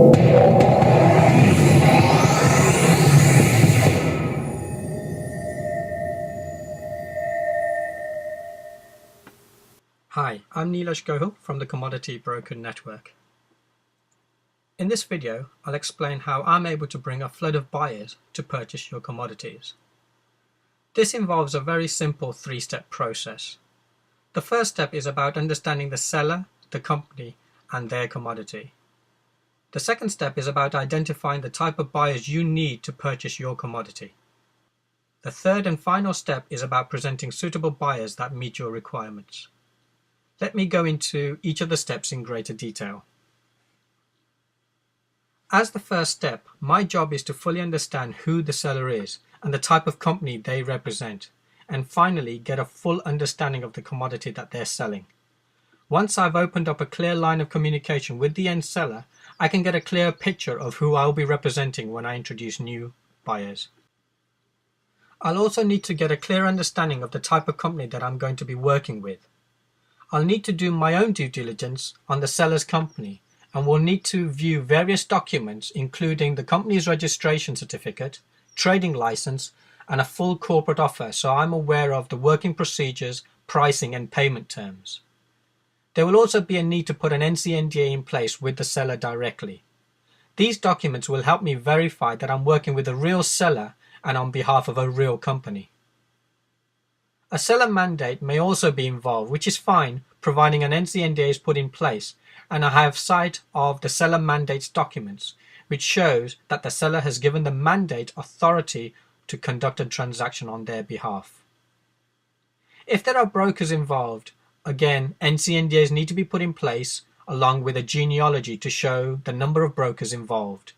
Hi, I'm Nilesh Gohil from the Commodity Broker Network. In this video, I'll explain how I'm able to bring a flood of buyers to purchase your commodities. This involves a very simple three-step process. The first step is about understanding the seller, the company, and their commodity. The second step is about identifying the type of buyers you need to purchase your commodity. The third and final step is about presenting suitable buyers that meet your requirements. Let me go into each of the steps in greater detail. As the first step, my job is to fully understand who the seller is and the type of company they represent, and finally get a full understanding of the commodity that they're selling. Once I've opened up a clear line of communication with the end seller, I can get a clear picture of who I'll be representing when I introduce new buyers. I'll also need to get a clear understanding of the type of company that I'm going to be working with. I'll need to do my own due diligence on the seller's company and will need to view various documents including the company's registration certificate, trading license, and a full corporate offer so I'm aware of the working procedures, pricing, and payment terms. There will also be a need to put an NCNDA in place with the seller directly. These documents will help me verify that I'm working with a real seller and on behalf of a real company. A seller mandate may also be involved, which is fine, providing an NCNDA is put in place, and I have sight of the seller mandates documents, which shows that the seller has given the mandate authority to conduct a transaction on their behalf. If there are brokers involved, again, NCNDAs need to be put in place, along with a genealogy to show the number of brokers involved.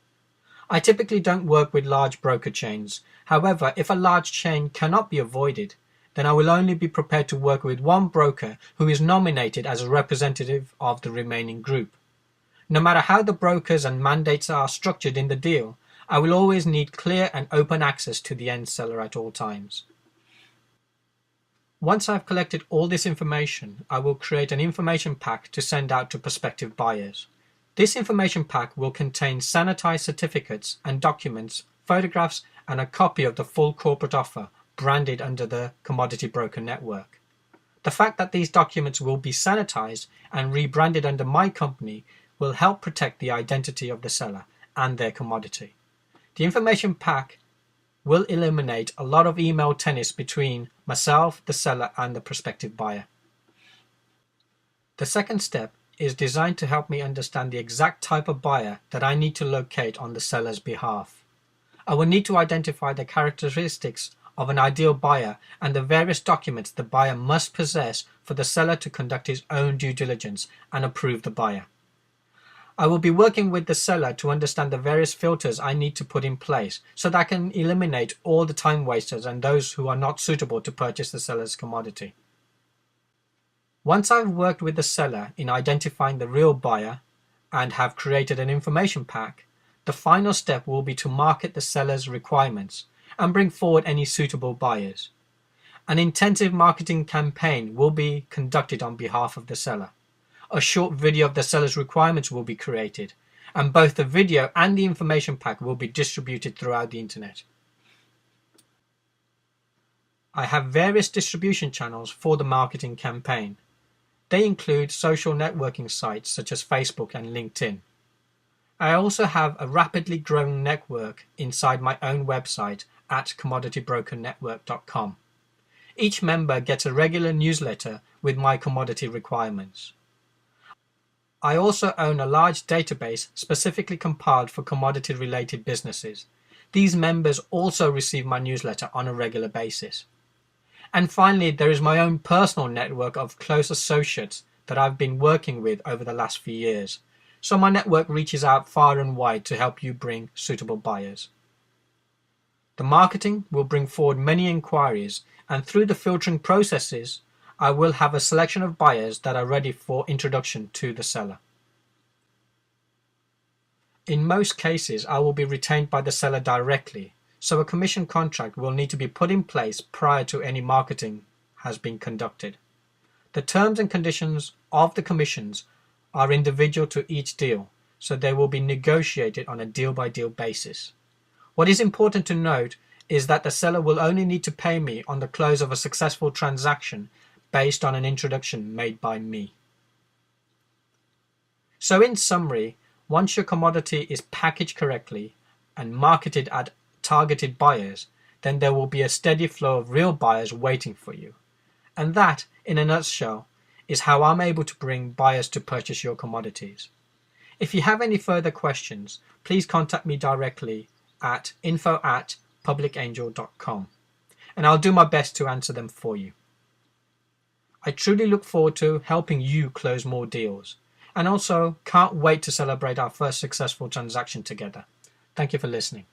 I typically don't work with large broker chains. However, if a large chain cannot be avoided, then I will only be prepared to work with one broker who is nominated as a representative of the remaining group. No matter how the brokers and mandates are structured in the deal, I will always need clear and open access to the end seller at all times. Once I've collected all this information, I will create an information pack to send out to prospective buyers. This information pack will contain sanitized certificates and documents, photographs, and a copy of the full corporate offer branded under the Commodity Broker Network. The fact that these documents will be sanitized and rebranded under my company will help protect the identity of the seller and their commodity. The information pack will eliminate a lot of email tennis between myself, the seller, and the prospective buyer. The second step is designed to help me understand the exact type of buyer that I need to locate on the seller's behalf. I will need to identify the characteristics of an ideal buyer and the various documents the buyer must possess for the seller to conduct his own due diligence and approve the buyer. I will be working with the seller to understand the various filters I need to put in place so that I can eliminate all the time wasters and those who are not suitable to purchase the seller's commodity. Once I've worked with the seller in identifying the real buyer and have created an information pack, the final step will be to market the seller's requirements and bring forward any suitable buyers. An intensive marketing campaign will be conducted on behalf of the seller. A short video of the seller's requirements will be created, and both the video and the information pack will be distributed throughout the internet. I have various distribution channels for the marketing campaign. They include social networking sites such as Facebook and LinkedIn. I also have a rapidly growing network inside my own website at commoditybrokerNetwork.com. Each member gets a regular newsletter with my commodity requirements. I also own a large database specifically compiled for commodity-related businesses. These members also receive my newsletter on a regular basis. And finally, there is my own personal network of close associates that I've been working with over the last few years. So my network reaches out far and wide to help you bring suitable buyers. The marketing will bring forward many inquiries, and through the filtering processes, I will have a selection of buyers that are ready for introduction to the seller. In most cases, I will be retained by the seller directly, so a commission contract will need to be put in place prior to any marketing has been conducted. The terms and conditions of the commissions are individual to each deal, so they will be negotiated on a deal-by-deal basis. What is important to note is that the seller will only need to pay me on the close of a successful transaction based on an introduction made by me. So in summary, once your commodity is packaged correctly and marketed at targeted buyers, then there will be a steady flow of real buyers waiting for you. And that, in a nutshell, is how I'm able to bring buyers to purchase your commodities. If you have any further questions, please contact me directly at info@publicangel.com, and I'll do my best to answer them for you. I truly look forward to helping you close more deals, and also can't wait to celebrate our first successful transaction together. Thank you for listening.